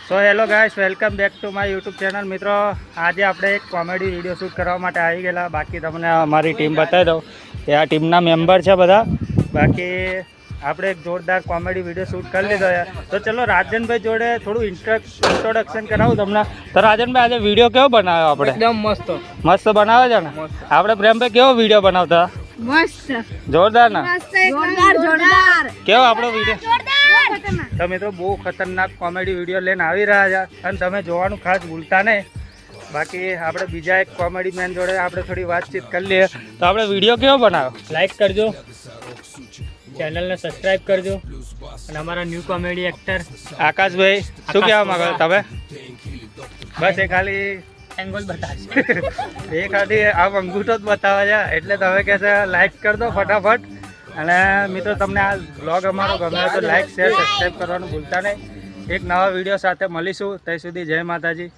So hello guys, welcome back to my YouTube channel. મિત્રો, આજે આપણે એક કોમેડી વિડીયો શૂટ કરવા માટે આવી ગયેલા. બાકી તમને અમારી ટીમ બતાવી દઉં કે આ ટીમના મેમ્બર છે બધા. બાકી આપણે એક જોરદાર કોમેડી વિડીયો શૂટ કરી લીધો છે. તો ચલો રાજનભાઈ જોડે થોડું ઇન્ટ્રોડક્શન કરાવું તમને. તો રાજનભાઈ, આજે વિડીયો કેવો બનાવ્યો આપણે? એકદમ મસ્ત મસ્ત બનાવે છે ને? આપણે પ્રેમભાઈ કેવો વિડીયો બનાવતા? મસ્ત જોરદાર ને? જોરદાર કેવો આપણો વિડીયો? તો મિત્રો, બહુ ખતરનાક કોમેડી વિડીયો લઈને આવી રહ્યા છે અને તમે જોવાનું ખાસ ભૂલતા નહીં. બાકી આપણે બીજા એક કોમેડી મેન જોડે આપણે થોડી વાતચીત કરી લઈએ. તો આપણે વિડીયો કેવો બનાવ્યો? લાઈક કરજો, ચેનલને સબસ્ક્રાઇબ કરજો અને અમારા ન્યૂ કોમેડી એક્ટર આકાશભાઈ, શું કહેવા માંગો તમે? બસ એ ખાલી એંગલ બતાવશે. એ ખાલી આ અંગૂઠો જ બતાવે છે, એટલે તમે કહેશે લાઈક કરી દો ફટાફટ. અને મિત્રો, તમને આ બ્લોગ અમારો ગમે તો લાઈક, શેર, સબસ્ક્રાઈબ કરવાનું ભૂલતા નહીં. એક નવા વિડીયો સાથે મળીશું. ત્યાં સુધી જય માતાજી.